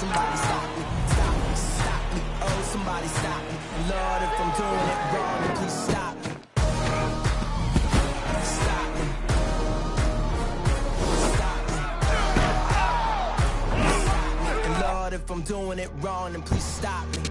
somebody stop me, stop me, stop me. Oh, somebody stop me. Lord, if I'm doing it wrong, then please stop me. Stop me. Stop me. Stop me. And Lord, if I'm doing it wrong, then please stop me.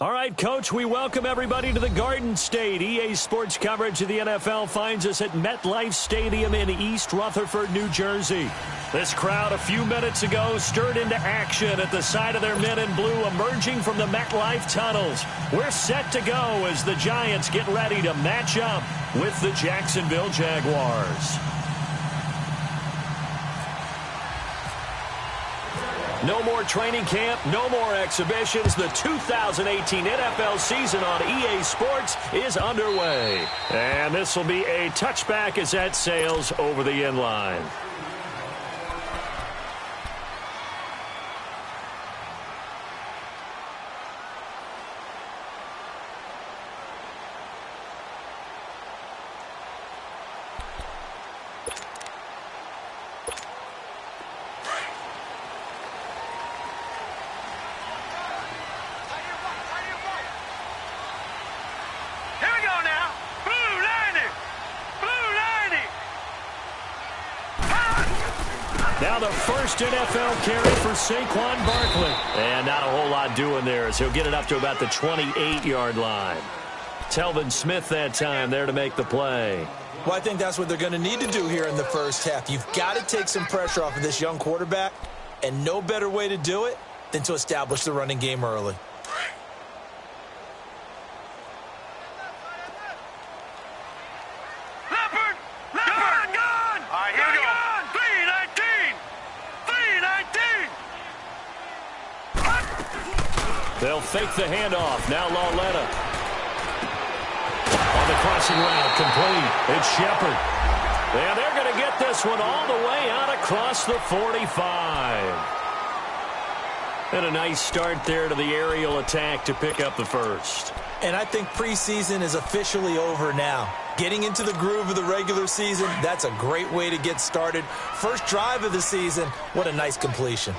All right, Coach, we welcome everybody to the Garden State. EA Sports coverage of the NFL finds us at MetLife Stadium in East Rutherford, New Jersey. This crowd a few minutes ago stirred into action at the side of their men in blue emerging from the MetLife tunnels. We're set to go as the Giants get ready to match up with the Jacksonville Jaguars. No more training camp, no more exhibitions. The 2018 NFL season on EA Sports is underway. And this will be a touchback as that sails over the end line. Power! Now the first NFL carry for Saquon Barkley. And not a whole lot doing there as he'll get it up to about the 28-yard line. Telvin Smith that time there to make the play. Well, I think that's what they're going to need to do here in the first half. You've got to take some pressure off of this young quarterback, and no better way to do it than to establish the running game early. They'll fake the handoff. Now Lauletta. On the crossing route, complete. It's Shepard. And they're going to get this one all the way out across the 45. And a nice start there to the aerial attack to pick up the first. And I think preseason is officially over now. Getting into the groove of the regular season, that's a great way to get started. First drive of the season, what a nice completion.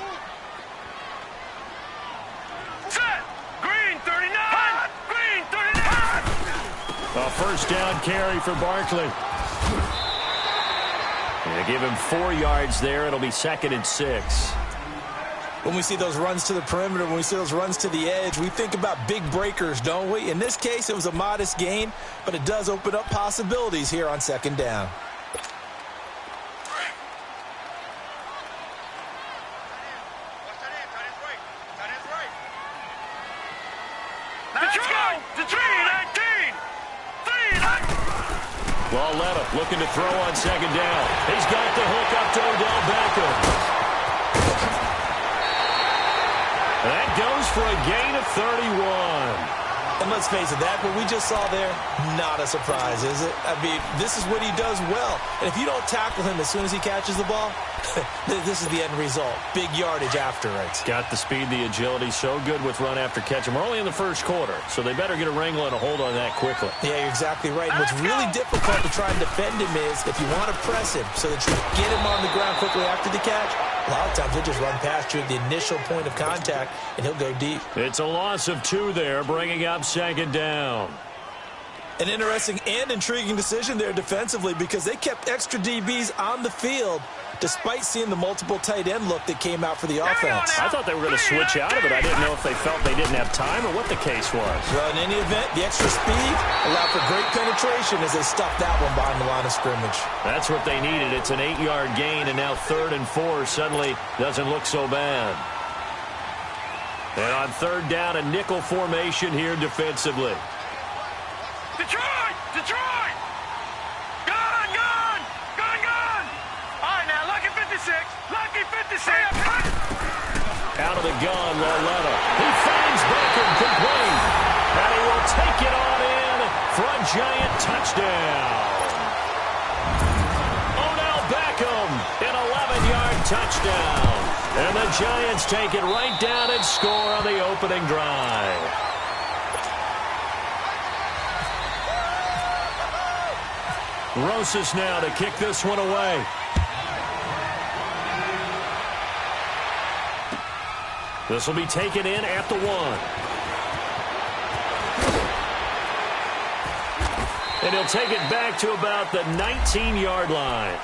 A first down carry for Barkley. They give him 4 yards there. It'll be 2nd and 6. When we see those runs to the perimeter, when we see those runs to the edge, we think about big breakers, don't we? In this case, it was a modest gain, but it does open up possibilities here on 2nd down. Lauletta looking to throw on 2nd down. He's got the hook up to Odell Beckham. That goes for a gain of 31. And let's face it, that what we just saw there, not a surprise, is it? I mean, this is what he does well. And if you don't tackle him as soon as he catches the ball, this is the end result. Big yardage after it. Got the speed, the agility, so good with run after catch. And we're only in the first quarter, so they better get a wrangle and a hold on that quickly. Yeah, you're exactly right. And what's really difficult to try and defend him is if you want to press him so that you get him on the ground quickly after the catch, a lot of times he'll just run past you at the initial point of contact, and he'll go deep. It's a loss of 2 there, bringing up 2nd down. An interesting and intriguing decision there defensively because they kept extra DBs on the field despite seeing the multiple tight end look that came out for the offense. I thought they were going to switch out of it. I didn't know if they felt they didn't have time or what the case was. Well, in any event, the extra speed allowed for great penetration as they stuffed that one behind the line of scrimmage. That's what they needed. It's an 8-yard gain, and now 3rd and 4 suddenly doesn't look so bad. And on 3rd down, a nickel formation here defensively. Detroit! Detroit! Gun! Gun! Gun! Gun! All right, now, lucky 56. Lucky 56. Out of the gun, Lauletta. He finds Beckham complete. And he will take it on in for a giant touchdown. Odell Beckham, an 11-yard touchdown. And the Giants take it right down and score on the opening drive. Rosas now to kick this one away. This will be taken in at the 1. And he'll take it back to about the 19-yard line.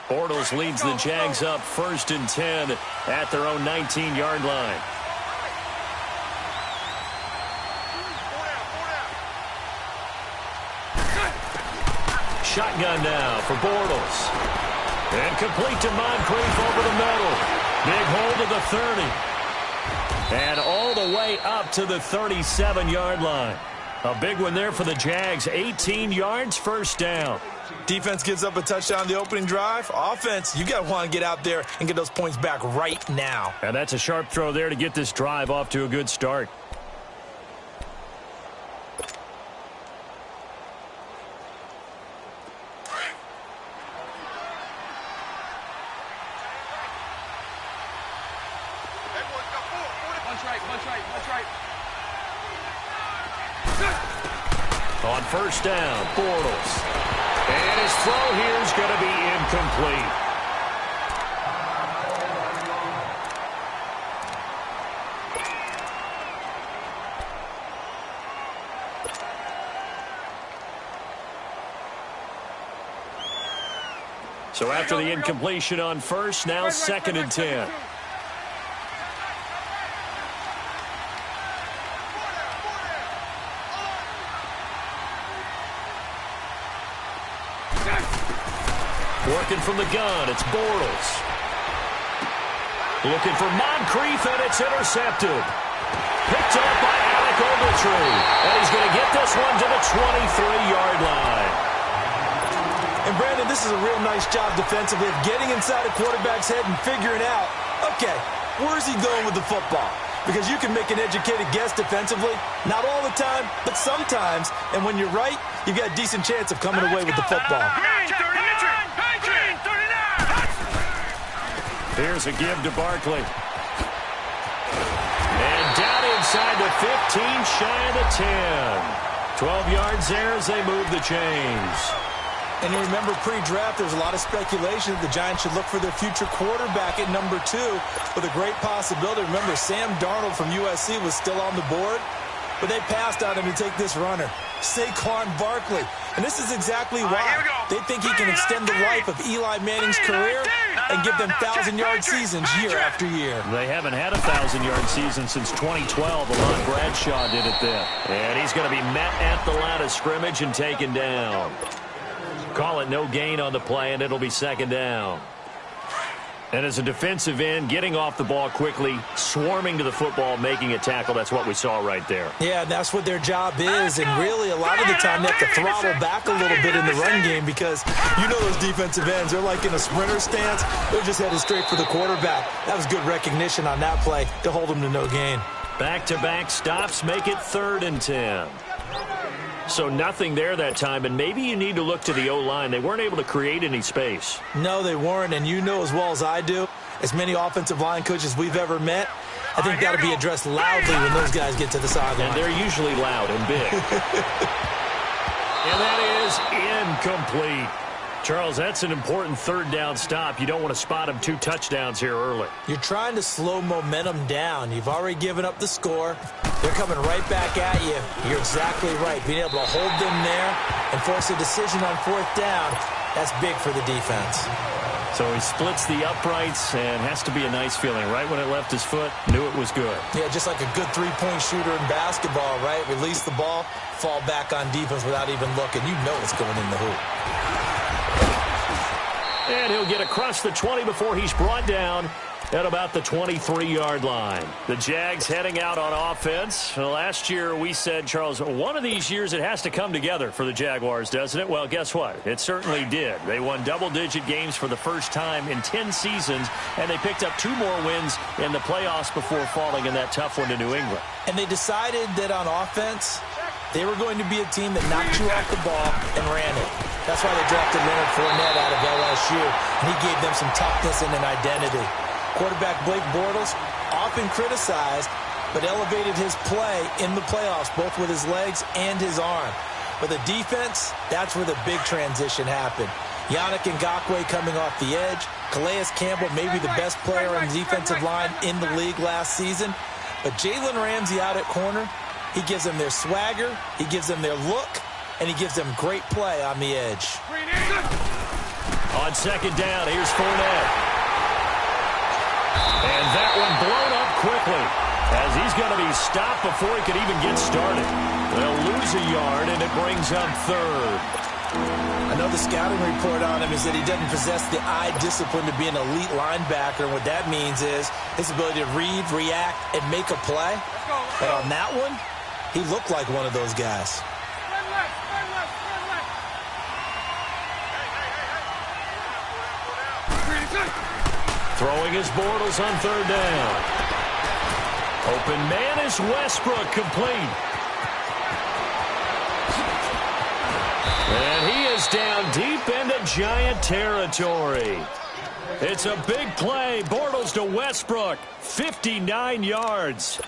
Bortles leads the Jags up 1st and 10 at their own 19-yard line. Shotgun now for Bortles. And complete to Moncrief over the middle. Big hold of the 30. And all the way up to the 37-yard line. A big one there for the Jags. 18 yards, 1st down. Defense gives up a touchdown the opening drive. Offense, you got to want to get out there and get those points back right now. And that's a sharp throw there to get this drive off to a good start. On 1st down, Bortles. And his throw here is going to be incomplete. So after the incompletion on first, now 2nd and 10. Working from the gun, it's Bortles. Looking for Moncrief, and it's intercepted. Picked up by Alec Ogletree. And he's going to get this one to the 23-yard line. And Brandon, this is a real nice job defensively of getting inside a quarterback's head and figuring out, okay, where's he going with the football? Because you can make an educated guess defensively, not all the time, but sometimes. And when you're right, you've got a decent chance of coming away with the football. Here's a give to Barkley. And down inside the 15, shy of the 10. 12 yards there as they move the chains. And you remember pre-draft, there's a lot of speculation that the Giants should look for their future quarterback at number 2 with a great possibility. Remember, Sam Darnold from USC was still on the board, but they passed on him to take this runner, Saquon Barkley. And this is exactly why. They think he can extend the life of Eli Manning's career and give them 1,000-yard seasons year after year. They haven't had a 1,000-yard season since 2012. Alon Bradshaw did it then. And he's going to be met at the line of scrimmage and taken down. Call it no gain on the play, and it'll be 2nd down. And as a defensive end, getting off the ball quickly, swarming to the football, making a tackle, that's what we saw right there. Yeah, and that's what their job is. And really, a lot of the time, they have to throttle back a little bit in the run game because you know those defensive ends, they're like in a sprinter stance. They're just headed straight for the quarterback. That was good recognition on that play to hold them to no gain. Back-to-back stops make it 3rd and 10. So nothing there that time, and maybe you need to look to the O-line. They weren't able to create any space. No, they weren't, and you know as well as I do, as many offensive line coaches we've ever met, I think that'll be addressed loudly when those guys get to the sideline. And they're usually loud and big. And that is incomplete. Charles, that's an important 3rd down stop. You don't want to spot him 2 touchdowns here early. You're trying to slow momentum down. You've already given up the score. They're coming right back at you. You're exactly right. Being able to hold them there and force a decision on 4th down, that's big for the defense. So he splits the uprights and has to be a nice feeling. Right when it left his foot, knew it was good. Yeah, just like a good 3-point shooter in basketball, right? Release the ball, fall back on defense without even looking. You know it's going in the hoop. And he'll get across the 20 before he's brought down at about the 23-yard line. The Jags heading out on offense. Last year we said, Charles, one of these years it has to come together for the Jaguars, doesn't it? Well, guess what? It certainly did. They won double-digit games for the first time in 10 seasons, and they picked up 2 more wins in the playoffs before falling in that tough one to New England. And they decided that on offense, they were going to be a team that knocked you off the ball and ran it. That's why they drafted Leonard Fournette out of LSU, and he gave them some toughness and an identity. Quarterback Blake Bortles, often criticized, but elevated his play in the playoffs, both with his legs and his arm. But the defense, that's where the big transition happened. Yannick Ngakoue coming off the edge. Calais Campbell, maybe the best player on the defensive line in the league last season. But Jalen Ramsey out at corner, he gives them their swagger, he gives them their look, and he gives them great play on the edge. On 2nd down, here's Fournette. And that one blown up quickly as he's going to be stopped before he could even get started. They'll lose a yard, and it brings up 3rd. I know the scouting report on him is that he doesn't possess the eye discipline to be an elite linebacker, and what that means is his ability to read, react, and make a play. But on that one, he looked like one of those guys. Throwing his Bortles on 3rd down. Open man is Westbrook, complete. And he is down deep into Giant territory. It's a big play. Bortles to Westbrook, 59 yards.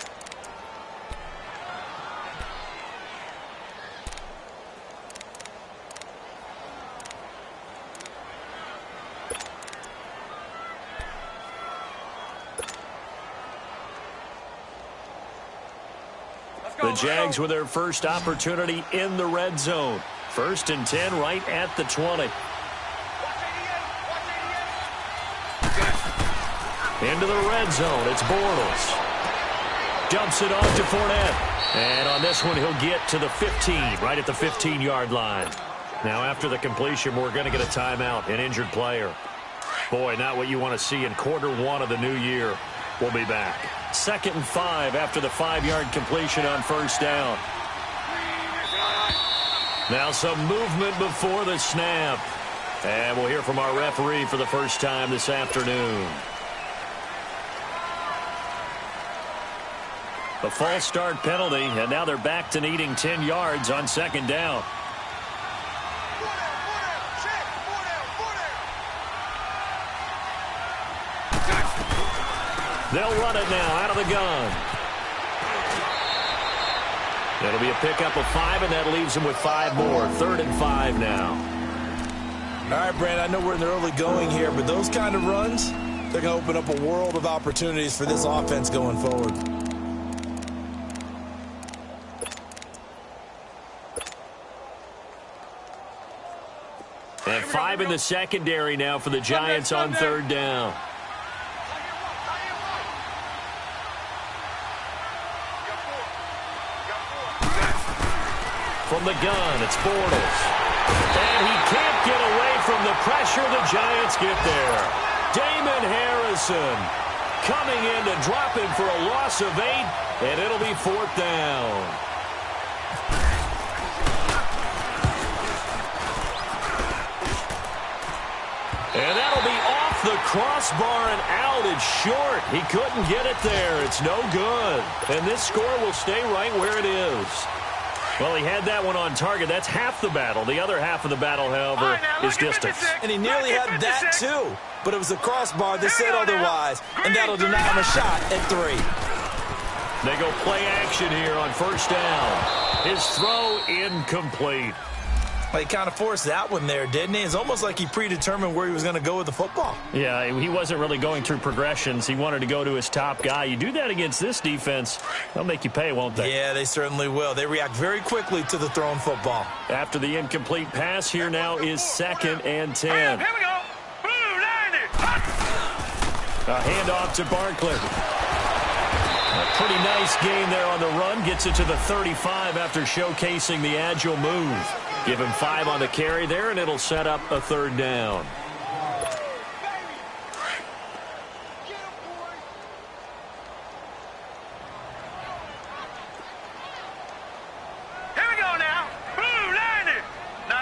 The Jags with their first opportunity in the red zone. 1st and 10 right at the 20. Into the red zone. It's Bortles. Dumps it off to Fournette. And on this one, he'll get to the 15, right at the 15-yard line. Now, after the completion, we're going to get a timeout, an injured player. Boy, not what you want to see in quarter one of the new year. We'll be back. 2nd and 5 after the 5-yard completion on first down. Now some movement before the snap. And we'll hear from our referee for the first time this afternoon. A false start penalty, and now they're back to needing 10 yards on 2nd down. They'll run it now out of the gun. It'll be a pickup of 5, and that leaves them with 5 more. 3rd and 5 now. All right, Brandon, I know we're in the early going here, but those kind of runs, they're going to open up a world of opportunities for this offense going forward. And 5 in the secondary now for the Giants on 3rd down. From the gun, it's Bortles. And he can't get away from the pressure. The Giants get there. Damon Harrison coming in to drop him for a loss of 8, and it'll be 4th down. And that'll be off the crossbar and out. It's short. He couldn't get it there. It's no good. And this score will stay right where it is. Well, he had that one on target. That's half the battle. The other half of the battle, however, is distance. And he nearly had that, too. But it was the crossbar that said otherwise. And that'll deny him a shot at 3. They go play action here on first down. His throw incomplete. Well, he kind of forced that one there, didn't he? It's almost like he predetermined where he was going to go with the football. Yeah, he wasn't really going through progressions. He wanted to go to his top guy. You do that against this defense, they'll make you pay, won't they? Yeah, they certainly will. They react very quickly to the thrown football. After the incomplete pass, here now is 2nd and 10. Here we go. Blue, land it. A handoff to Barkley. A pretty nice gain there on the run. Gets it to the 35 after showcasing the agile move. Give him 5 on the carry there, and it'll set up a 3rd down. Here we go now. Blue, land it. No.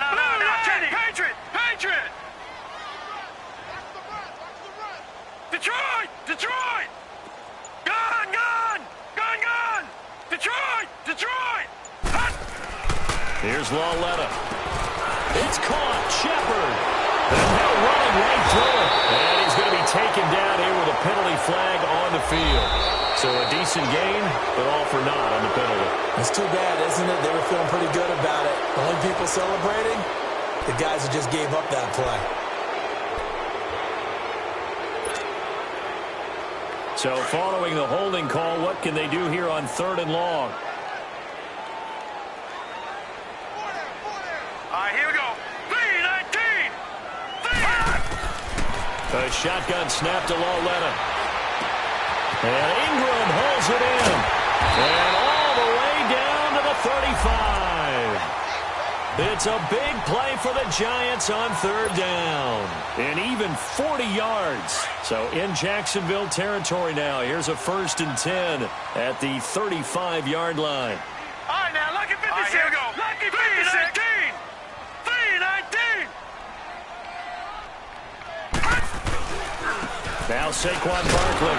Patriot. Detroit. Gun. Detroit. Here's Lauletta. It's caught. Shepard. And now running right through it. And he's going to be taken down here with a penalty flag on the field. So a decent gain, but all for naught on the penalty. It's too bad, isn't it? They were feeling pretty good about it. The only people celebrating, the guys who just gave up that play. So following the holding call, what can they do here on 3rd and long? Here we go. 3-19. A shotgun snap to Lauletta. And Ingram holds it in. And all the way down to the 35. It's a big play for the Giants on 3rd down. And even 40 yards. So in Jacksonville territory now. Here's a 1st and 10 at the 35-yard line. All right, now, lucky 56. Here we go. Lucky 56. 3-19. Now Saquon Barkley.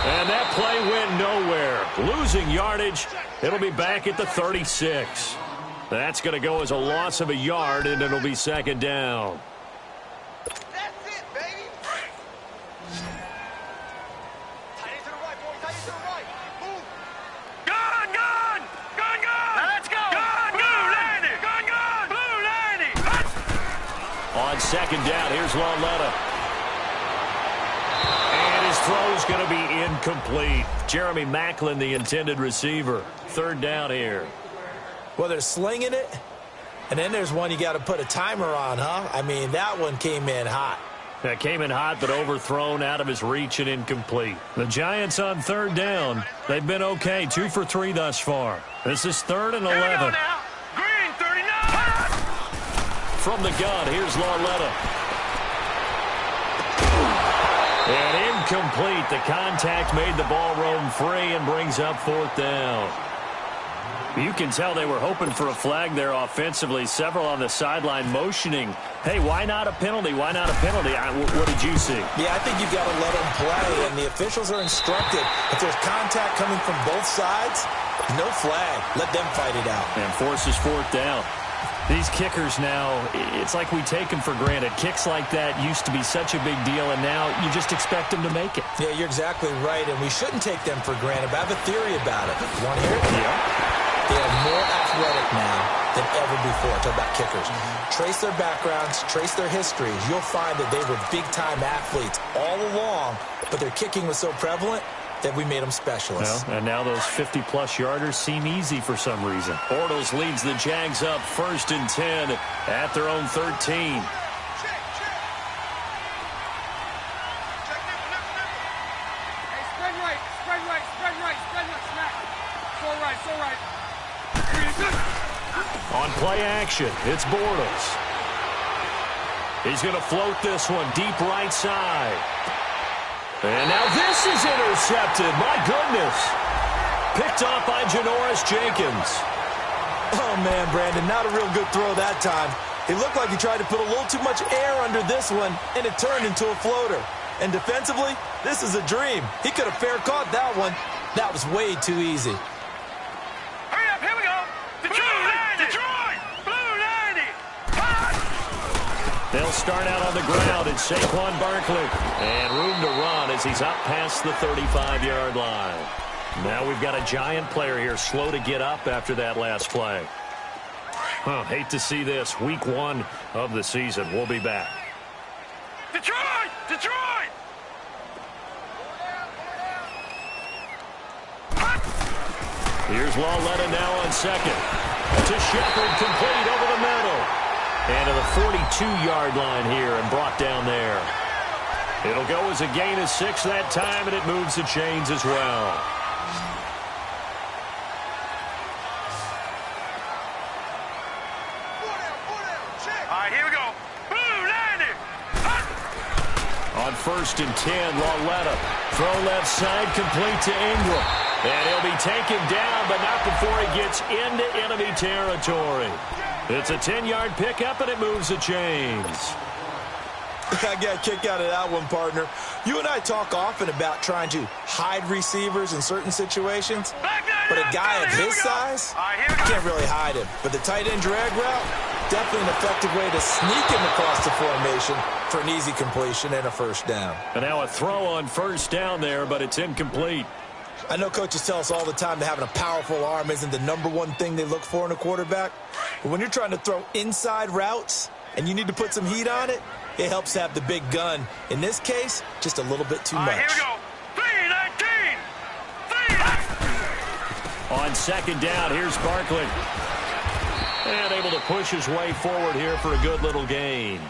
And that play went nowhere. Losing yardage. It'll be back at the 36. That's going to go as a loss of a yard, and it'll be 2nd down. That's it, baby. Tight end to the right, boy. Tight end to the right. Move. Gun. Now let's go. Gun. Blue landing. On 2nd down, here's Lauletta. And his throw's going to be incomplete. Jeremy Maclin, the intended receiver. 3rd down here. Well, they're slinging it, and then there's one you got to put a timer on, huh? I mean, that one came in hot. That came in hot, but overthrown, out of his reach and incomplete. The Giants on third down. They've been okay, 2 for 3 thus far. This is 3rd and 11. Green 39. From the gun, here's Lauletta. And incomplete. The contact made the ball roam free and brings up 4th down. You can tell they were hoping for a flag there offensively. Several on the sideline motioning, hey, why not a penalty? Why not a penalty? What did you see? Yeah, I think you've got to let them play, and the officials are instructed. If there's contact coming from both sides, no flag. Let them fight it out. And forces 4th down. These kickers now, it's like we take them for granted. Kicks like that used to be such a big deal, and now you just expect them to make it. Yeah, you're exactly right, and we shouldn't take them for granted. But I have a theory about it. You want to hear it? Yeah. They are more athletic now than ever before. Talk about kickers. Trace their backgrounds, trace their histories. You'll find that they were big-time athletes all along, but their kicking was so prevalent that we made them specialists. Well, and now those 50-plus yarders seem easy for some reason. Bortles leads the Jags up 1st and 10 at their own 13. On play action, it's Bortles. He's going to float this one deep right side. And now this is intercepted. My goodness. Picked off by Janoris Jenkins. Oh, man, Brandon, not a real good throw that time. It looked like he tried to put a little too much air under this one, and it turned into a floater. And defensively, this is a dream. He could have fair caught that one. That was way too easy. Hurry up, here we go. Detroit! Blue 90! They'll start out on the ground. It's Saquon Barkley. And room to run as he's up past the 35-yard line. Now we've got a Giant player here slow to get up after that last play. Hate to see this. Week 1 of the season. We'll be back. Detroit! Detroit! Here's Lauletta now on second. To Shepard, complete over the middle. And to the 42-yard line here and brought down there. It'll go as a gain of 6 that time, and it moves the chains as well. All right, here we go. Blue 90! On 1st and 10, Lauletta. Throw left side, complete to Ingram. And he'll be taken down, but not before he gets into enemy territory. It's a 10-yard pickup, and it moves the chains. I got a kick out of that one, partner. You and I talk often about trying to hide receivers in certain situations, but a guy of his size, you can't really hide him. But the tight end drag route, definitely an effective way to sneak him across the formation for an easy completion and a 1st down. And now a throw on 1st down there, but it's incomplete. I know coaches tell us all the time that having a powerful arm isn't the #1 thing they look for in a quarterback. But when you're trying to throw inside routes and you need to put some heat on it, it helps to have the big gun. In this case, just a little bit too much. Here we go. 319! On 2nd down, here's Barkley. And able to push his way forward here for a good little gain.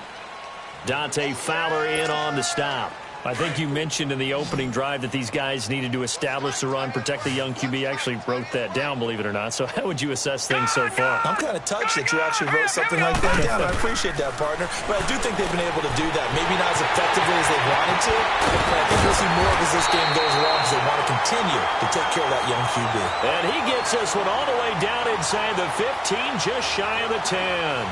Dante Fowler in on the stop. I think you mentioned in the opening drive that these guys needed to establish the run, protect the young QB. Actually wrote that down, believe it or not. So how would you assess things so far? I'm kind of touched that you actually wrote something like that down. I appreciate that, partner. But I do think they've been able to do that. Maybe not as effectively as they wanted to, but I think we'll see more of as this game goes along because they want to continue to take care of that young QB. And he gets this one all the way down inside the 15, just shy of the 10.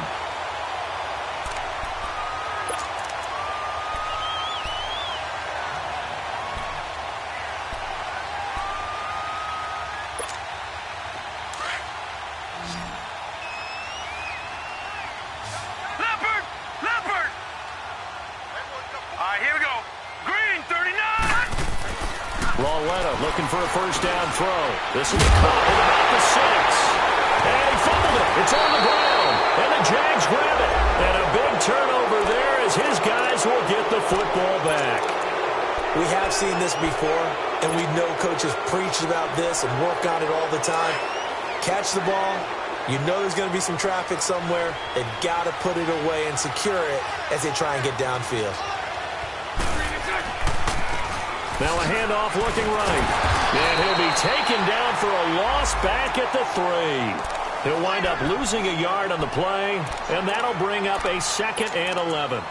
Lauletta looking for a 1st down throw. This is caught at about the 6. And he fumbled it. It's on the ground. And the Jags grab it. And a big turnover there as his guys will get the football back. We have seen this before, and we know coaches preach about this and work on it all the time. Catch the ball. You know there's going to be some traffic somewhere. They've got to put it away and secure it as they try and get downfield. Now a handoff looking right. And he'll be taken down for a loss back at the 3. He'll wind up losing a yard on the play, and that'll bring up a 2nd and 11.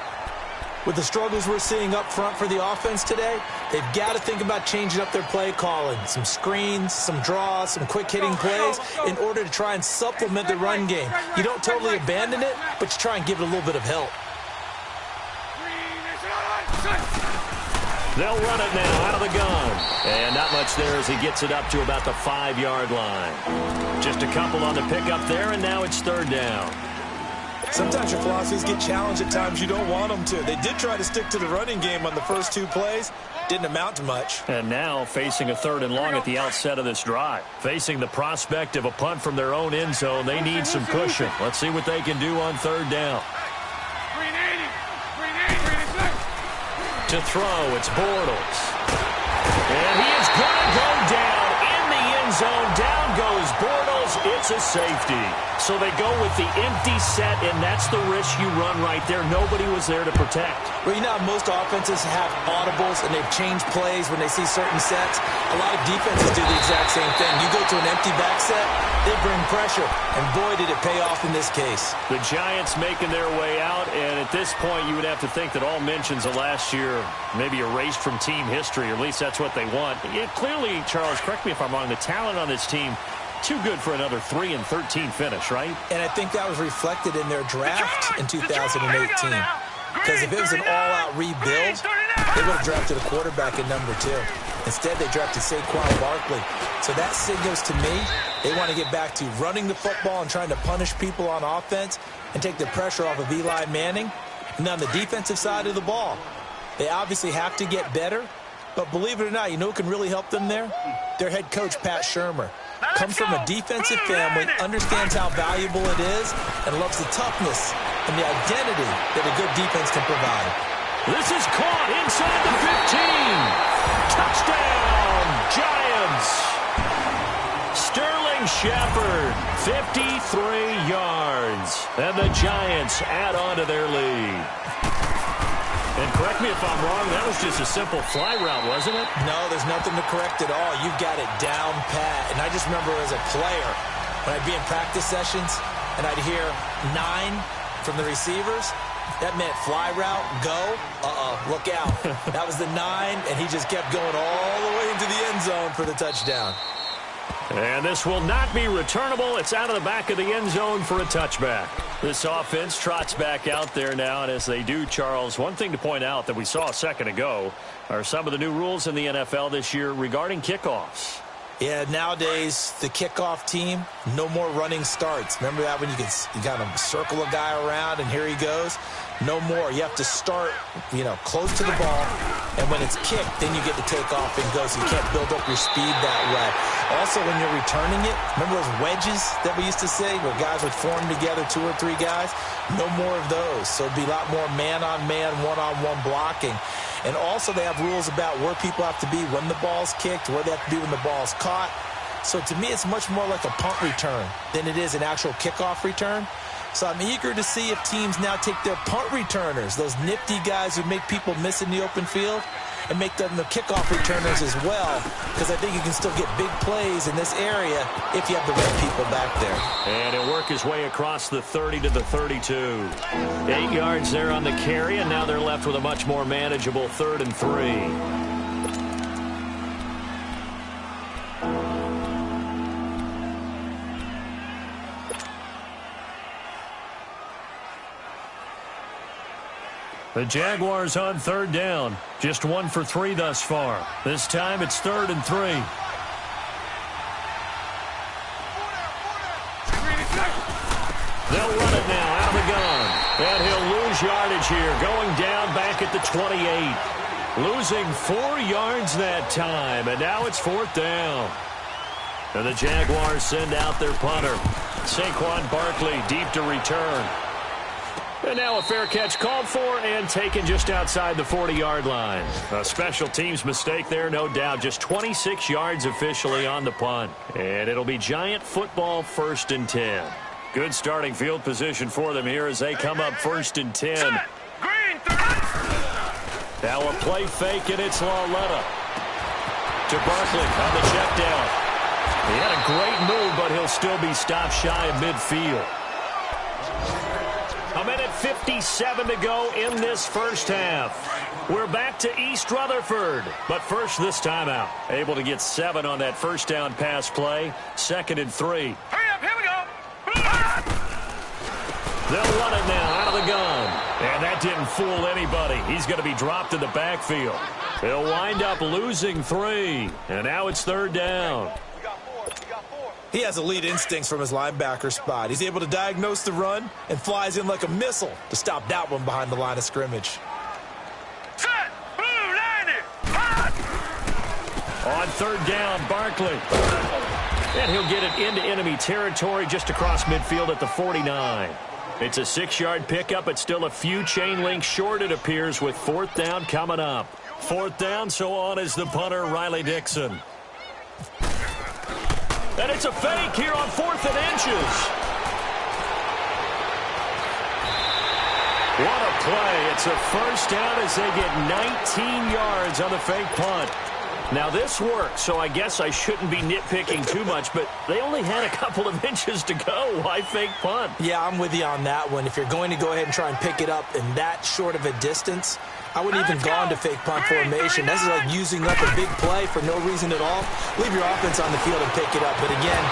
With the struggles we're seeing up front for the offense today, they've got to think about changing up their play calling. Some screens, some draws, some quick-hitting plays in order to try and supplement the run game. You don't totally abandon it, but you try and give it a little bit of help. They'll run it now out of the gun. And not much there as he gets it up to about the 5-yard line. Just a couple on the pickup there, and now it's 3rd down. Sometimes your philosophies get challenged at times you don't want them to. They did try to stick to the running game on the first 2 plays. Didn't amount to much. And now facing a 3rd and long at the outset of this drive. Facing the prospect of a punt from their own end zone, they need some cushion. Let's see what they can do on 3rd down. To throw, it's Bortles. And he is going to go down in the end zone. Down goes Bortles. It's a safety. So they go with the empty set, and that's the risk you run right there. Nobody was there to protect. Well, you know how most offenses have audibles, and they've changed plays when they see certain sets. A lot of defenses do the exact same thing. You go to an empty back set, they bring pressure, and boy, did it pay off in this case. The Giants making their way out, and at this point, you would have to think that all mentions of last year maybe erased from team history, or at least that's what they want. Clearly, Charles, correct me if I'm wrong, the talent on this team, too good for another 3-13 finish, right? And I think that was reflected in their draft in 2018. Because if it was an all-out rebuild, they would have drafted a quarterback at number 2. Instead, they drafted Saquon Barkley. So that signals to me they want to get back to running the football and trying to punish people on offense and take the pressure off of Eli Manning. And on the defensive side of the ball, they obviously have to get better. But believe it or not, you know who can really help them there? Their head coach, Pat Shurmur. Comes from a defensive family, understands how valuable it is, and loves the toughness and the identity that a good defense can provide. This is caught inside the 15. Touchdown, Giants. Sterling Shepard, 53 yards. And the Giants add on to their lead. And correct me if I'm wrong, that was just a simple fly route, wasn't it? No, there's nothing to correct at all. You've got it down pat. And I just remember as a player, when I'd be in practice sessions and I'd hear 9 from the receivers, that meant fly route, go, look out. That was the 9, and he just kept going all the way into the end zone for the touchdown. And this will not be returnable. It's out of the back of the end zone for a touchback. This offense trots back out there now, and as they do, Charles, one thing to point out that we saw a second ago are some of the new rules in the NFL this year regarding kickoffs. Yeah, nowadays, the kickoff team, no more running starts. Remember that when you kind of circle a guy around and here he goes? No more. You have to start, close to the ball, and when it's kicked, then you get to take off and go, so you can't build up your speed that way. Also, when you're returning it, remember those wedges that we used to say where guys would form together, 2 or 3 guys? No more of those. So it'd be a lot more man-on-man, one-on-one blocking. And also they have rules about where people have to be when the ball's kicked, where they have to be when the ball's caught. So to me, it's much more like a punt return than it is an actual kickoff return. So I'm eager to see if teams now take their punt returners, those nifty guys who make people miss in the open field, and make them the kickoff returners as well, because I think you can still get big plays in this area if you have the right people back there. And he'll work his way across the 30 to the 32. 8 yards there on the carry, and now they're left with a much more manageable 3rd and 3. The Jaguars on 3rd down. Just 1 for 3 thus far. This time it's 3rd and 3. They'll run it now out of the gun. And he'll lose yardage here. Going down back at the 28. Losing 4 yards that time. And now it's 4th down. And the Jaguars send out their punter. Saquon Barkley deep to return. And now a fair catch called for and taken just outside the 40-yard line. A special teams mistake there, no doubt. Just 26 yards officially on the punt. And it'll be Giant football 1st and 10. Good starting field position for them here as they come up 1st and 10. Now a play fake, and it's Lauletta. To Barkley on the check down. He had a great move, but he'll still be stopped shy of midfield. A minute 57 to go in this first half. We're back to East Rutherford, but first this timeout. Able to get 7 on that first down pass play. 2nd and 3. Hurry up, here we go. They'll run it now out of the gun. And that didn't fool anybody. He's going to be dropped in the backfield. He'll wind up losing 3. And now it's 3rd down. He has elite instincts from his linebacker spot. He's able to diagnose the run and flies in like a missile to stop that one behind the line of scrimmage. Set. Blue, line it. Hot. On 3rd down, Barkley. And he'll get it into enemy territory just across midfield at the 49. It's a 6-yard pickup. It's still a few chain links short, it appears, with 4th down coming up. 4th down, so on is the punter, Riley Dixon. And it's a fake here on 4th and inches. What a play. It's a first down as they get 19 yards on the fake punt. Now, this worked, so I guess I shouldn't be nitpicking too much, but they only had a couple of inches to go. Why fake punt? Yeah, I'm with you on that one. If you're going to go ahead and try and pick it up in that short of a distance, I wouldn't even gone to fake punt formation. This is like using up a big play for no reason at all. Leave your offense on the field and pick it up. But again,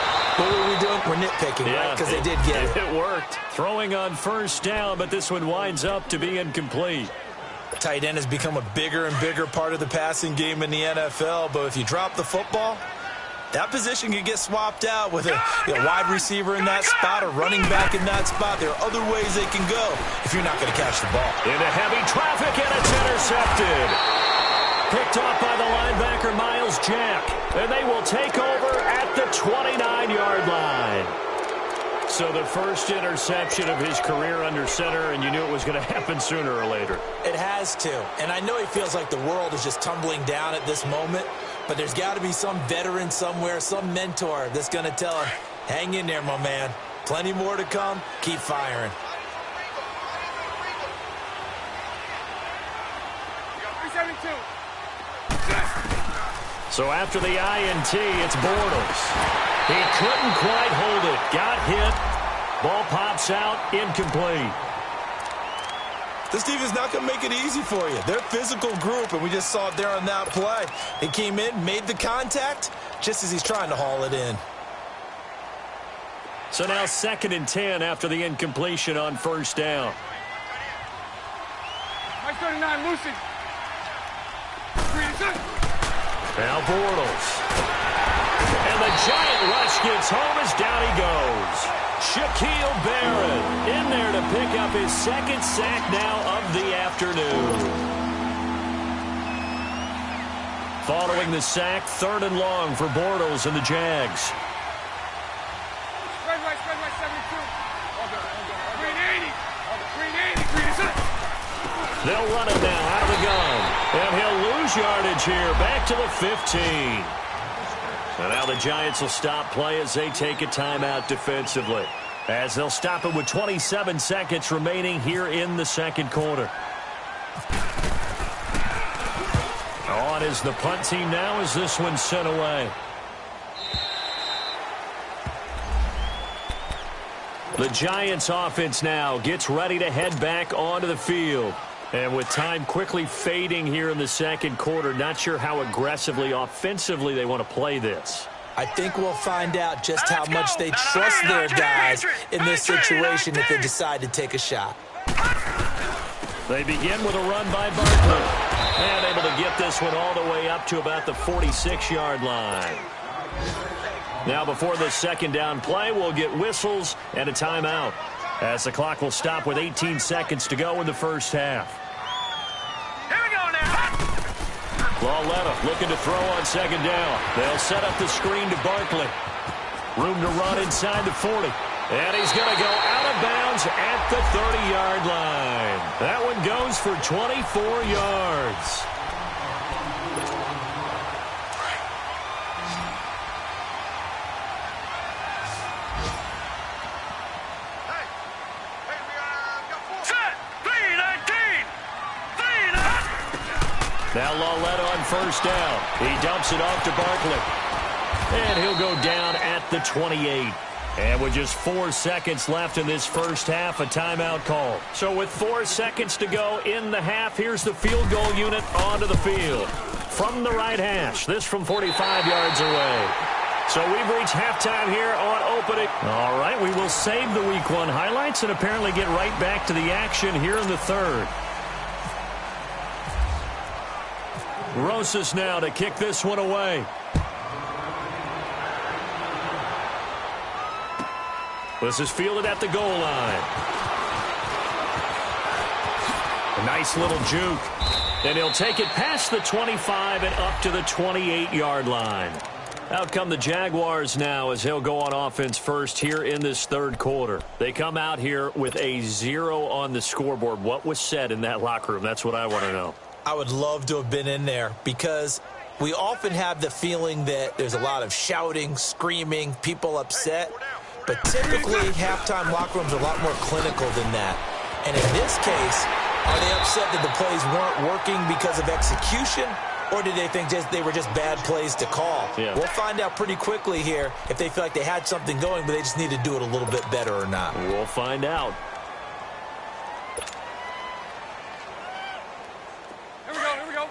what were we doing? We're nitpicking, right? Because they did get it. It worked. Throwing on 1st down, but this one winds up to be incomplete. Tight end has become a bigger and bigger part of the passing game in the NFL. But if you drop the football, that position can get swapped out with a wide receiver in that spot, a running back in that spot. There are other ways they can go if you're not going to catch the ball. Into heavy traffic, and it's intercepted. Picked off by the linebacker, Miles Jack. And they will take over at the 29-yard line. So the first interception of his career under center, and you knew it was going to happen sooner or later. It has to. And I know he feels like the world is just tumbling down at this moment. But there's got to be some veteran somewhere, some mentor that's going to tell him, hang in there, my man. Plenty more to come. Keep firing. So after the INT, it's Bortles. He couldn't quite hold it. Got hit. Ball pops out. Incomplete. This defense is not going to make it easy for you. They're a physical group, and we just saw it there on that play. He came in, made the contact, just as he's trying to haul it in. So now 2nd and 10 after the incompletion on 1st down. Mike 39, Lucy. Now Bortles. And the giant rush gets home as down he goes. Shaquille Barrett in there to pick up his 2nd sack now of the afternoon. Following the sack, 3rd and long for Bortles and the Jags. Spread right, 72. Green 80. Green 80. They'll run it now out of the gun. And he'll lose yardage here. Back to the 15. And now the Giants will stop play as they take a timeout defensively. As they'll stop it with 27 seconds remaining here in the 2nd quarter. On is the punt team now as this one's sent away. The Giants offense now gets ready to head back onto the field. And with time quickly fading here in the 2nd quarter, not sure how aggressively, offensively they want to play this. I think we'll find out just how much they trust their guys in this situation if they decide to take a shot. They begin with a run by Barkley. And able to get this one all the way up to about the 46-yard line. Now before this 2nd down play, we'll get whistles and a timeout, as the clock will stop with 18 seconds to go in the first half. Here we go now. Lauletta looking to throw on 2nd down. They'll set up the screen to Barkley. Room to run inside the 40. And he's going to go out of bounds at the 30-yard line. That one goes for 24 yards. Now Lauletta on first down. He dumps it off to Barkley. And he'll go down at the 28. And with just 4 seconds left in this first half, a timeout call. So with 4 seconds to go in the half, here's the field goal unit onto the field. From the right hash, this from 45 yards away. So we've reached halftime here on opening. All right, we will save the Week 1 highlights and apparently get right back to the action here in the third. Rosas now to kick this one away. This is fielded at the goal line. A nice little juke. And he'll take it past the 25 and up to the 28-yard line. Out come the Jaguars now as he'll go on offense first here in this third quarter. They come out here with a 0 on the scoreboard. What was said in that locker room? That's what I want to know. I would love to have been in there because we often have the feeling that there's a lot of shouting, screaming, people upset. But typically, halftime locker rooms are a lot more clinical than that. And in this case, are they upset that the plays weren't working because of execution? Or did they think they were just bad plays to call? Yeah. We'll find out pretty quickly here if they feel like they had something going, but they just need to do it a little bit better or not. We'll find out. Here we go.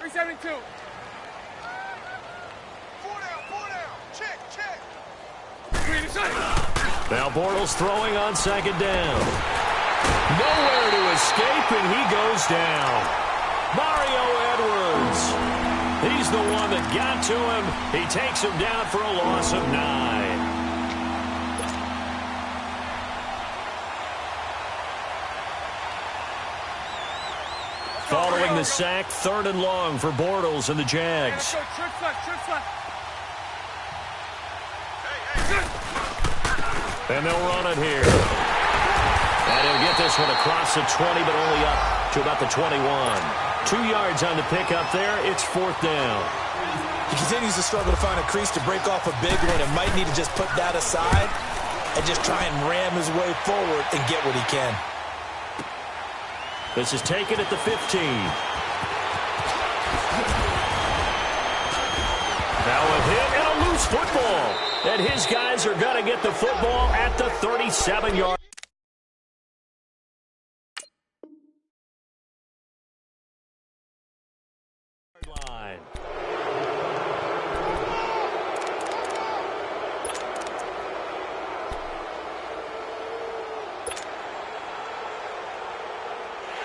372. Now Bortles throwing on second down. Nowhere to escape, and he goes down. Mario Edwards. He's the one that got to him. He takes him down for a loss of 9. Following the sack, 3rd and long for Bortles and the Jags. And they'll run it here. And he'll get this one across the 20, but only up to about the 21. 2 yards on the pickup there. It's 4th down. He continues to struggle to find a crease to break off a big one and might need to just put that aside and just try and ram his way forward and get what he can. This is taken at the 15. Now a hit and a loose football. And his guys are going to get the football at the 37-yard line.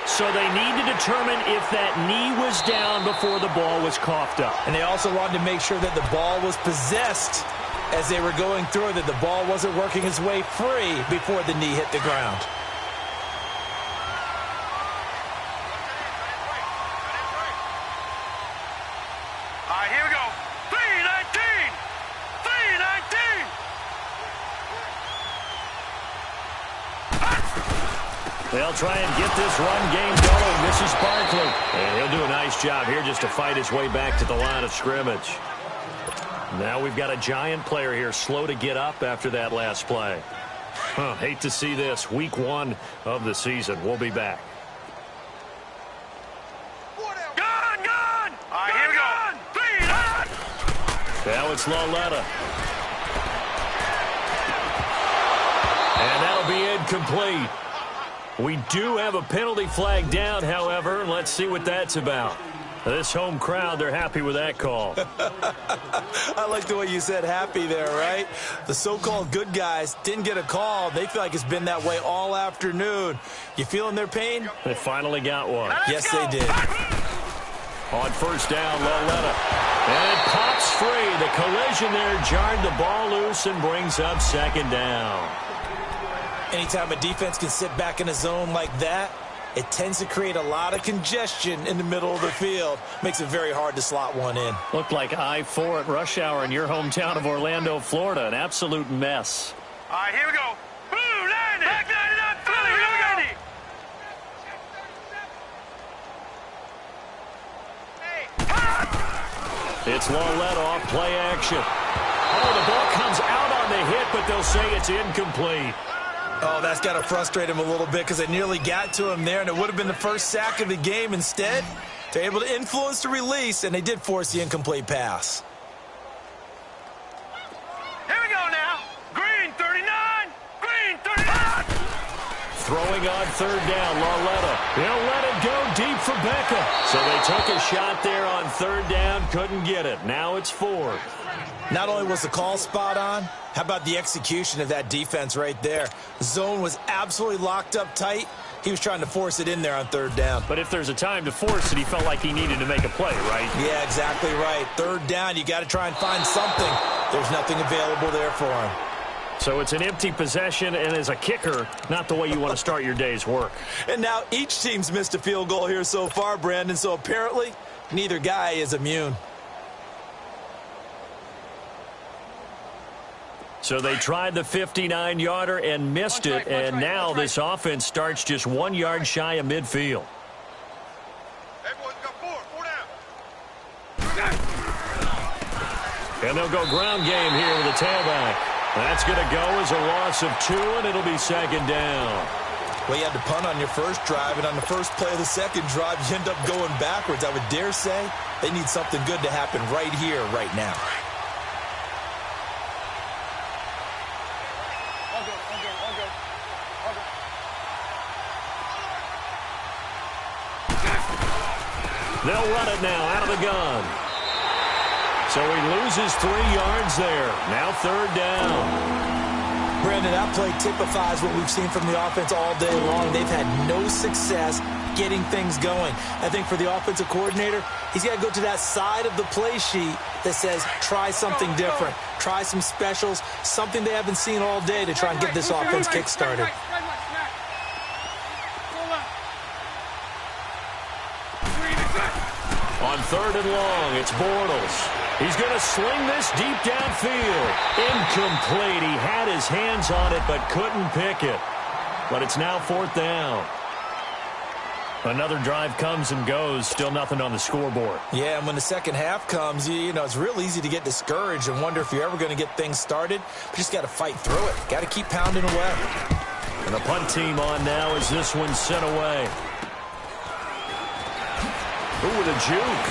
So they need to determine if that knee was down before the ball was coughed up. And they also wanted to make sure that the ball was possessed as they were going through, that the ball wasn't working its way free before the knee hit the ground. All right, here we go. 319. 319. They'll try and get this run game going. This is Barkley. And he'll do a nice job here just to fight his way back to the line of scrimmage. Now we've got a giant player here, slow to get up after that last play. Hate to see this. Week 1 of the season. We'll be back. Gun! All right, here we go. 3 Now it's Lauletta. And that'll be incomplete. We do have a penalty flag down, however. Let's see what that's about. This home crowd, they're happy with that call. I like the way you said happy there, right? The so-called good guys didn't get a call. They feel like it's been that way all afternoon. You feeling their pain? They finally got one. Yes, they did. On first down, Lauletta. And it pops free. The collision there jarred the ball loose and brings up second down. Anytime a defense can sit back in a zone like that, it tends to create a lot of congestion in the middle of the field. Makes it very hard to slot one in. Looked like I-4 at rush hour in your hometown of Orlando, Florida. An absolute mess. All right, here we go. Blue landing. Back 99, Philly. Here we go. It's Lauletta off play action. Oh, the ball comes out on the hit, but they'll say it's incomplete. Oh, that's got to frustrate him a little bit because they nearly got to him there, and it would have been the first sack of the game. Instead, they're able to influence the release, and they did force the incomplete pass. Here we go now. Green 39. Green 39. Throwing on third down, Lauletta. He'll let it go deep for Beckham. So they took a shot there on third down, couldn't get it. Now it's fourth. Not only was the call spot on, how about the execution of that defense right there? Zone was absolutely locked up tight. He was trying to force it in there on third down. But if there's a time to force it, he felt like he needed to make a play, right? Yeah, exactly right. Third down, you got to try and find something. There's nothing available there for him. So it's an empty possession, and as a kicker, not the way you want to start your day's work. And now each team's missed a field goal here so far, Brandon, so apparently neither guy is immune. So they tried the 59-yarder and missed it, and now this offense starts just 1 yard shy of midfield. Everyone's got four down. And they'll go ground game here with the tailback. That's going to go as a loss of 2, and it'll be second down. Well, you had to punt on your first drive, and on the first play of the second drive, you end up going backwards. I would dare say they need something good to happen right here, right now. They'll run it now out of the gun. So he loses 3 yards there. Now third down. Brandon, that play typifies what we've seen from the offense all day long. They've had no success getting things going. I think for the offensive coordinator, he's got to go to that side of the play sheet that says try something different. Try some specials, something they haven't seen all day to try and get this offense kick-started. On third and long, it's Bortles. He's going to sling this deep downfield. Incomplete. He had his hands on it but couldn't pick it. But it's now fourth down. Another drive comes and goes. Still nothing on the scoreboard. Yeah, and when the second half comes, you know, it's real easy to get discouraged and wonder if you're ever going to get things started. But you just got to fight through it. Got to keep pounding away. And the punt team on now as this one's sent away. Ooh, with a juke.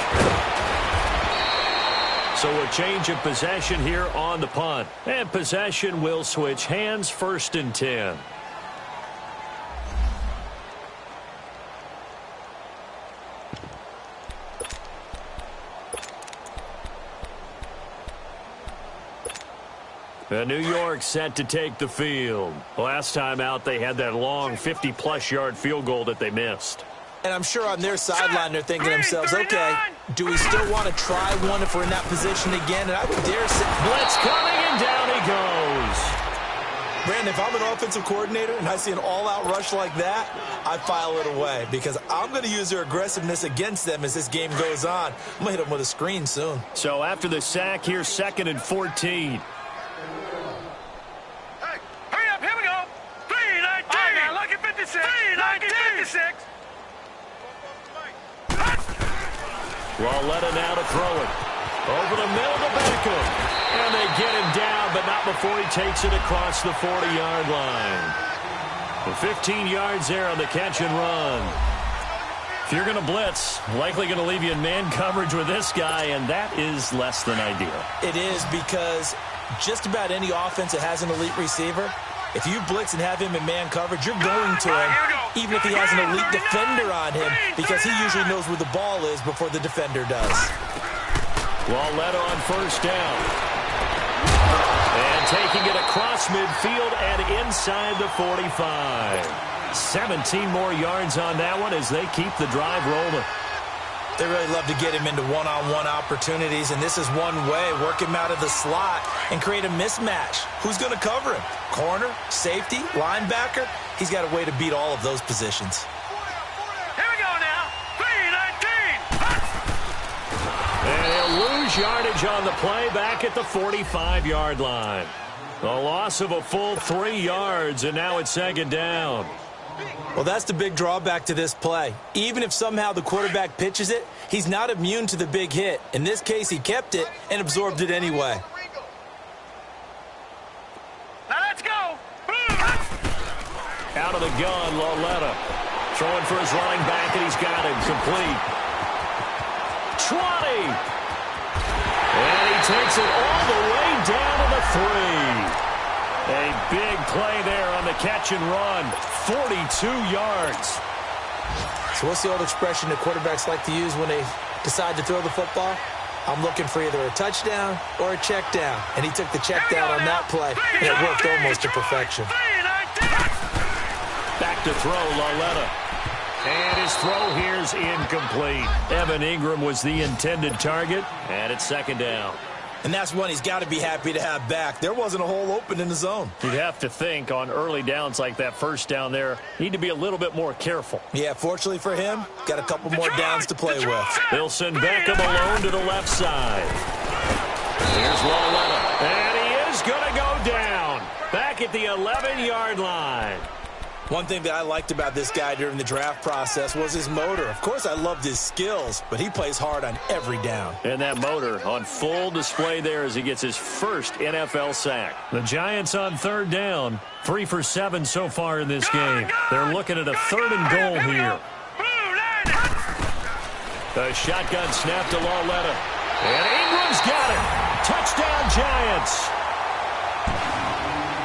So a change of possession here on the punt. And possession will switch hands, first and 10. New York set to take the field. Last time out, they had that long 50-plus yard field goal that they missed. And I'm sure on their sideline they're thinking to themselves, okay, do we still want to try one if we're in that position again? And I would dare say, blitz coming, and down he goes. Brandon, if I'm an offensive coordinator and I see an all-out rush like that, I file it away because I'm going to use their aggressiveness against them as this game goes on. I'm going to hit them with a screen soon. So after the sack, here's second and 14. Hurry up, here we go. 3-19. All right, now, look at 56. 3-19. Lauletta now to throw it. Over the middle to Beckham. And they get him down, but not before he takes it across the 40-yard line. The 15 yards there on the catch and run. If you're going to blitz, likely going to leave you in man coverage with this guy, and that is less than ideal. It is because just about any offense that has an elite receiver, if you blitz and have him in man coverage, you're going to him, even if he has an elite defender on him, because he usually knows where the ball is before the defender does. Lauletta on first down. And taking it across midfield and inside the 45. 17 more yards on that one as they keep the drive rolling. They really love to get him into one-on-one opportunities, and this is one way. Work him out of the slot and create a mismatch. Who's going to cover him? Corner, safety, linebacker? He's got a way to beat all of those positions. Here we go now. 3-19. And he'll lose yardage on the play back at the 45-yard line. A loss of a full 3 yards, and now it's second down. Well, that's the big drawback to this play. Even if somehow the quarterback pitches it, he's not immune to the big hit. In this case, he kept it and absorbed it anyway. Now let's go. Out of the gun, Loletta. Throwing for his running back, and he's got him. Complete. 20. And he takes it all the way down to the 3. A big play there on the catch and run. 42 yards. So what's the old expression that quarterbacks like to use when they decide to throw the football? I'm looking for either a touchdown or a check down. And he took the check down on that play, and it worked almost to perfection. Back to throw, Loletta. And his throw here's incomplete. Evan Ingram was the intended target, and it's second down. And that's one he's got to be happy to have back. There wasn't a hole open in the zone. You'd have to think on early downs like that first down there, need to be a little bit more careful. Yeah, fortunately for him, got a couple more downs to play with. They'll send Beckham alone to the left side. Here's Loletta. And he is going to go down. Back at the 11-yard line. One thing that I liked about this guy during the draft process was his motor. Of course, I loved his skills, but he plays hard on every down. And that motor on full display there as he gets his first NFL sack. The Giants on third down, 3 for 7 so far in this game. They're looking at a 3rd and goal here. The shotgun snap to Loletta. And Ingram's got it. Touchdown, Giants.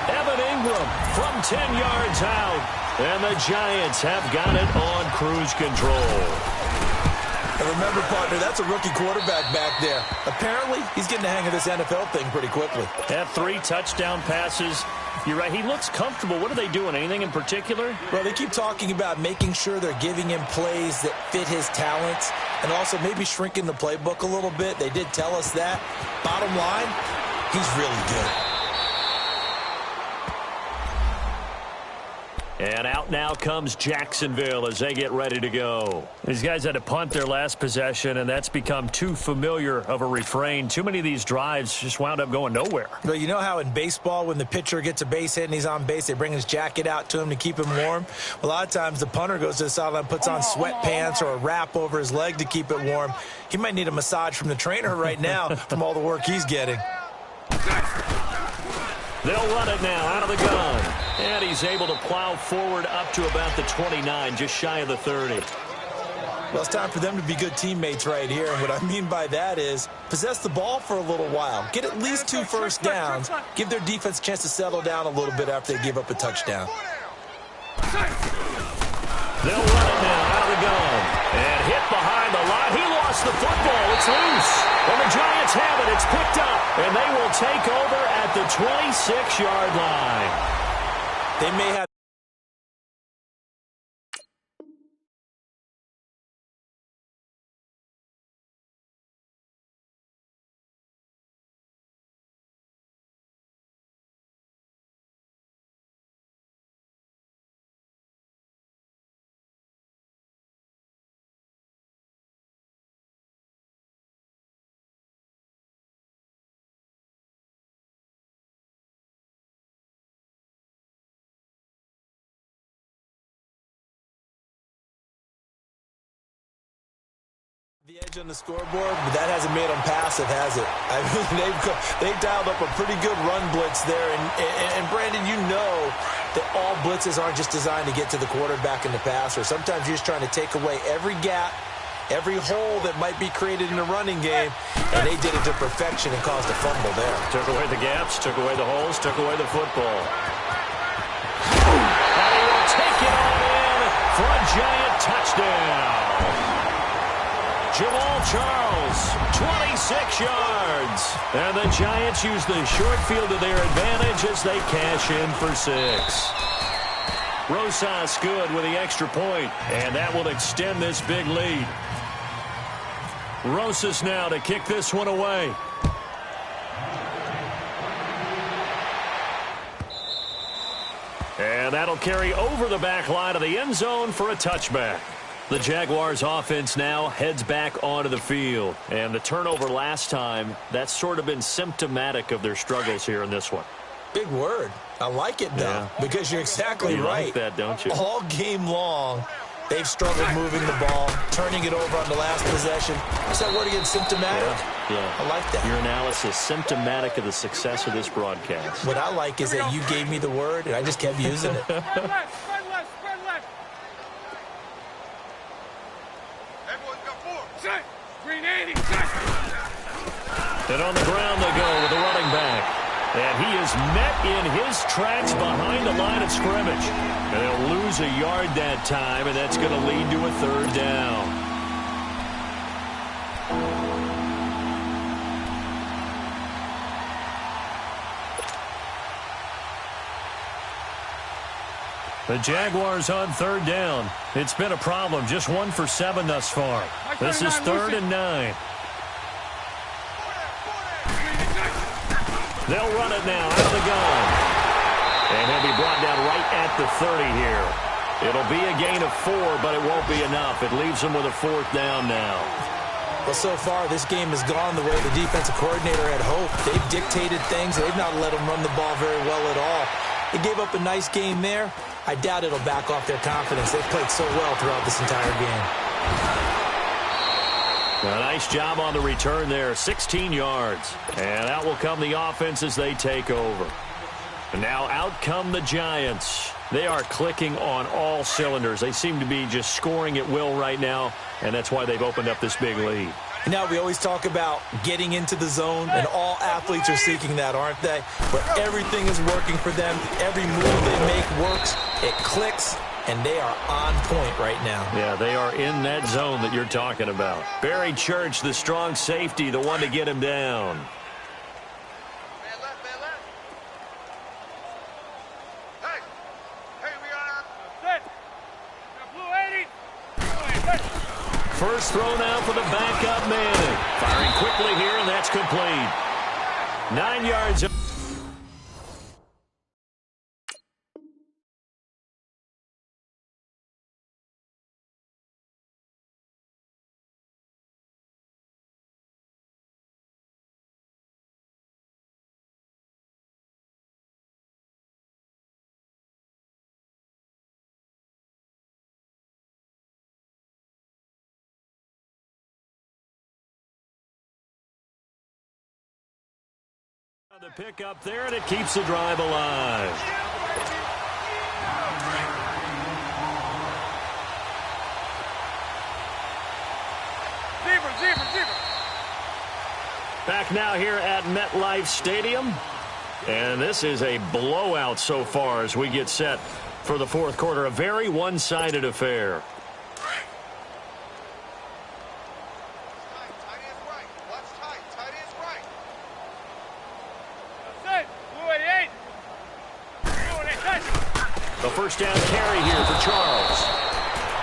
Evan Ingram from 10 yards out. And the Giants have got it on cruise control. And remember, partner, that's a rookie quarterback back there. Apparently, he's getting the hang of this NFL thing pretty quickly. Had 3 touchdown passes. You're right, he looks comfortable. What are they doing? Anything in particular? Well, they keep talking about making sure they're giving him plays that fit his talents and also maybe shrinking the playbook a little bit. They did tell us that. Bottom line, he's really good. And out now comes Jacksonville as they get ready to go. These guys had to punt their last possession, and that's become too familiar of a refrain. Too many of these drives just wound up going nowhere. Well, you know how in baseball when the pitcher gets a base hit and he's on base, they bring his jacket out to him to keep him warm? Well, a lot of times the punter goes to the sideline, puts on sweatpants or a wrap over his leg to keep it warm. He might need a massage from the trainer right now from all the work he's getting. They'll run it now out of the gun. And he's able to plow forward up to about the 29, just shy of the 30. Well, it's time for them to be good teammates right here. And what I mean by that is possess the ball for a little while. Get at least 2 first downs. Give their defense a chance to settle down a little bit after they give up a touchdown. They'll run it now out of the gun. And hit behind the line. He lost the football. It's loose. And the Giants have it. It's picked up. And they will take over at the 26-yard line. They may have. The edge on the scoreboard, but that hasn't made them passive, has it? I mean, they've dialed up a pretty good run blitz there. And Brandon, you know that all blitzes aren't just designed to get to the quarterback and the passer. Sometimes you're just trying to take away every gap, every hole that might be created in the running game, and they did it to perfection and caused a fumble there. Took away the gaps, took away the holes, took away the football. And he will take it all in for a Giant touchdown. Jamal Charles, 26 yards. And the Giants use the short field to their advantage as they cash in for 6. Rosas good with the extra point, and that will extend this big lead. Rosas now to kick this one away. And that'll carry over the back line of the end zone for a touchback. The Jaguars offense now heads back onto the field. And the turnover last time, that's sort of been symptomatic of their struggles here in this one. Big word. I like it, though, because you're exactly right. You like that, don't you? All game long, they've struggled moving the ball, turning it over on the last possession. Is that word again, symptomatic? Yeah. I like that. Your analysis, symptomatic of the success of this broadcast. What I like is that you gave me the word, and I just kept using it. And on the ground they go with the running back. And he is met in his tracks behind the line of scrimmage. And they'll lose a yard that time, and that's going to lead to a third down. The Jaguars on third down. It's been a problem. Just 1 for 7 thus far. This is 3rd and 9. They'll run it now out of the gun. And he'll be brought down right at the 30 here. It'll be a gain of 4, but it won't be enough. It leaves them with a 4th down now. Well, so far, this game has gone the way the defensive coordinator had hoped. They've dictated things. They've not let them run the ball very well at all. They gave up a nice game there. I doubt it'll back off their confidence. They've played so well throughout this entire game. A nice job on the return there, 16 yards. And out will come the offense as they take over. And now out come the Giants. They are clicking on all cylinders. They seem to be just scoring at will right now, and that's why they've opened up this big lead. Now, we always talk about getting into the zone, and all athletes are seeking that, aren't they? Where everything is working for them, every move they make works, it clicks, and they are on point right now. Yeah, they are in that zone that you're talking about. Barry Church, the strong safety, the one to get him down. Man left, man left. Hey, we are set. Blue 80. First throw now for the backup Manning. Firing quickly here, and that's complete. 9 yards. The pick up there, and it keeps the drive alive. Zebra. Back now here at MetLife Stadium. And this is a blowout so far as we get set for the fourth quarter. A very one-sided affair. The first down carry here for Charles.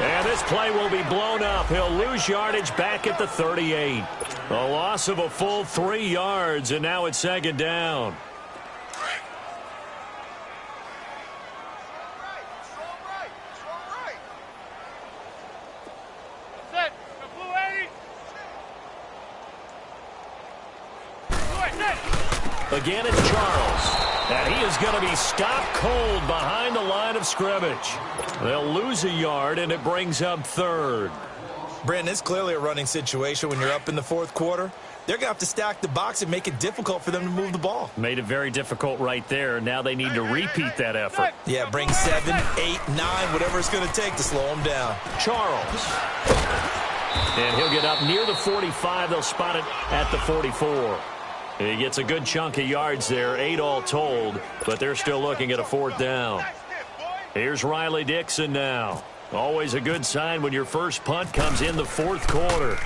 And this play will be blown up. He'll lose yardage back at the 38. A loss of a full 3 yards, and now it's 2nd down. Again, it's Charles. And he is going to be stopped cold behind the line of scrimmage. They'll lose a yard, and it brings up 3rd. Brandon, it's clearly a running situation when you're up in the fourth quarter. They're going to have to stack the box and make it difficult for them to move the ball. Made it very difficult right there. Now they need to repeat that effort. Yeah, bring 7, 8, 9, whatever it's going to take to slow them down. Charles. And he'll get up near the 45. They'll spot it at the 44. He gets a good chunk of yards there, 8 all told, but they're still looking at a 4th down. Here's Riley Dixon now. Always a good sign when your first punt comes in the fourth quarter.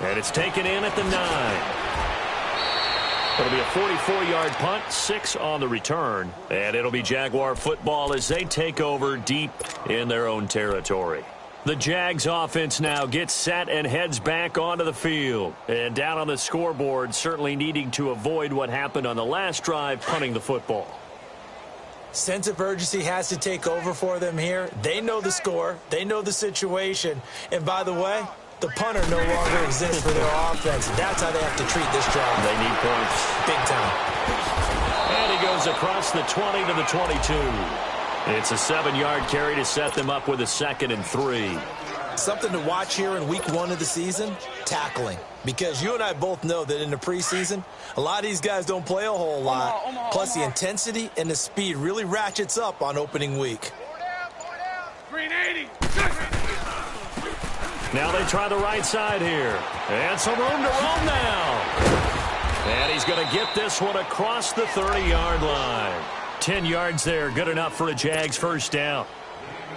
And it's taken in at the 9. It'll be a 44-yard punt, 6 on the return, and it'll be Jaguar football as they take over deep in their own territory. The Jags offense now gets set and heads back onto the field. And down on the scoreboard, certainly needing to avoid what happened on the last drive, punting the football. Sense of urgency has to take over for them here. They know the score. They know the situation. And by the way, the punter no longer exists for their offense. That's how they have to treat this drive. They need points. Big time. And he goes across the 20 to the 22. It's a 7-yard carry to set them up with a 2nd and 3. Something to watch here in week 1 of the season, tackling. Because you and I both know that in the preseason, a lot of these guys don't play a whole lot. Plus, the intensity and the speed really ratchets up on opening week. Green 80. Now they try the right side here. And some room to roam now. And he's going to get this one across the 30-yard line. 10 yards there, good enough for a Jags first down.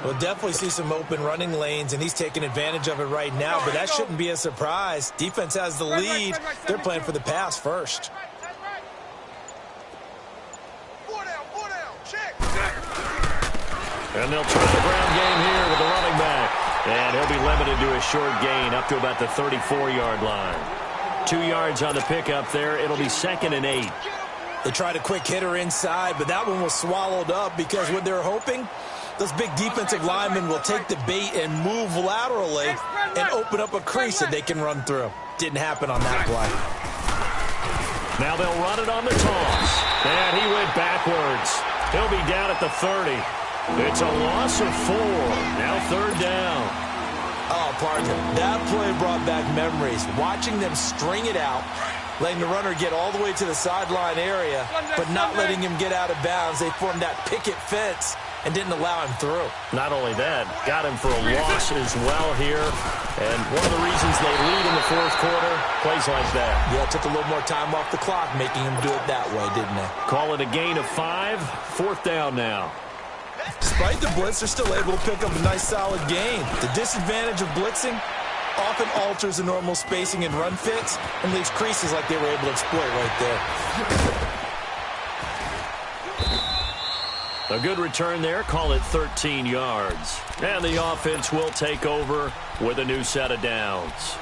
We'll definitely see some open running lanes, and he's taking advantage of it right now, but that shouldn't be a surprise. Defense has the lead. They're playing for the pass first. And they'll try the ground game here with the running back. And he'll be limited to a short gain up to about the 34-yard line. 2 yards on the pickup there. It'll be 2nd and 8. They tried a quick hitter inside, but that one was swallowed up because what they're hoping, those big defensive linemen will take the bait and move laterally and open up a crease that they can run through. Didn't happen on that play. Now they'll run it on the toss. And he went backwards. He'll be down at the 30. It's a loss of 4. Now 3rd down. Oh, partner, that play brought back memories. Watching them string it out, letting the runner get all the way to the sideline area, but not letting him get out of bounds. They formed that picket fence and didn't allow him through. Not only that, got him for a loss as well here. And one of the reasons they lead in the 4th quarter, plays like that. Yeah, it took a little more time off the clock, making him do it that way, didn't they? Call it a gain of 5. 4th down now. Despite the blitz, they're still able to pick up a nice, solid gain. The disadvantage of blitzing often alters the normal spacing and run fits and leaves creases like they were able to exploit right there. A good return there. Call it 13 yards. And the offense will take over with a new set of downs.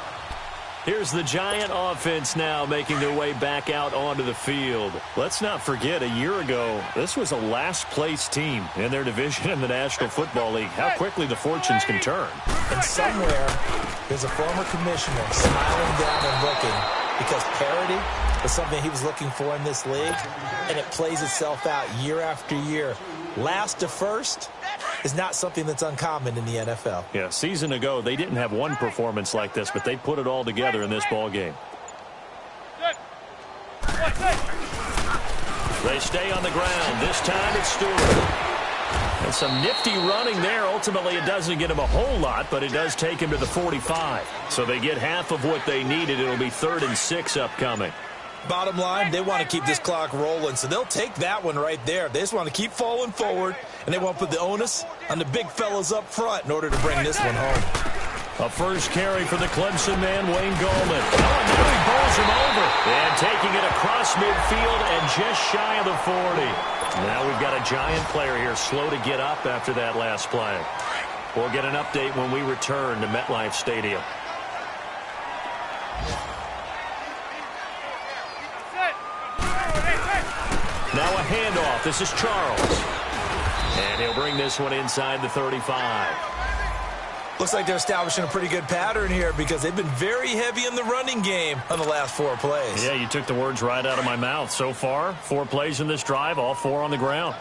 Here's the Giant offense now making their way back out onto the field. Let's not forget, a year ago, this was a last-place team in their division in the National Football League. How quickly the fortunes can turn. And somewhere, there's a former commissioner smiling down and looking because parity was something he was looking for in this league, and it plays itself out year after year. Last to first is not something that's uncommon in the NFL. Yeah, season ago, they didn't have one performance like this, but they put it all together in this ball game. They stay on the ground. This time it's Stewart. And some nifty running there. Ultimately, it doesn't get him a whole lot, but it does take him to the 45. So they get half of what they needed. It'll be 3rd and 6 upcoming. Bottom line, they want to keep this clock rolling, so they'll take that one right there. They just want to keep falling forward, and they want to put the onus on the big fellas up front in order to bring this one home. A first carry for the Clemson man, Wayne Gallman. Oh, and now he bowls him over. And taking it across midfield and just shy of the 40. Now we've got a Giant player here slow to get up after that last play. We'll get an update when we return to MetLife Stadium. Now a handoff. This is Charles. And he'll bring this one inside the 35. Looks like they're establishing a pretty good pattern here because they've been very heavy in the running game on the last 4 plays. Yeah, you took the words right out of my mouth. So far, 4 plays in this drive, all 4 on the ground.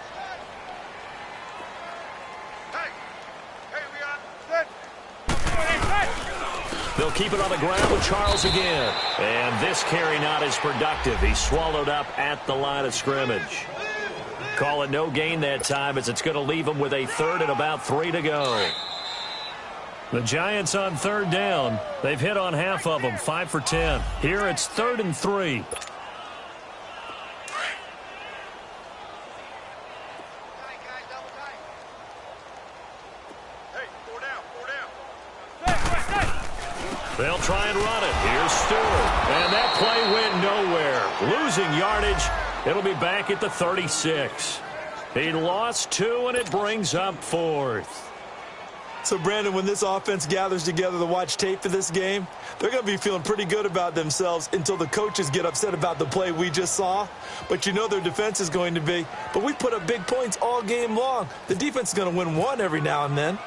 They'll keep it on the ground with Charles again. And this carry not as productive. He's swallowed up at the line of scrimmage. Call it no gain that time as it's going to leave him with a 3rd and about 3 to go. The Giants on 3rd down. They've hit on half of them, 5 for 10. Here it's 3rd and 3. They'll try and run it. Here's Stewart. And that play went nowhere. Losing yardage. It'll be back at the 36. He lost 2, and it brings up 4th. So, Brandon, when this offense gathers together to watch tape for this game, they're going to be feeling pretty good about themselves until the coaches get upset about the play we just saw. But you know their defense is going to be. But we put up big points all game long. The defense is going to win one every now and then.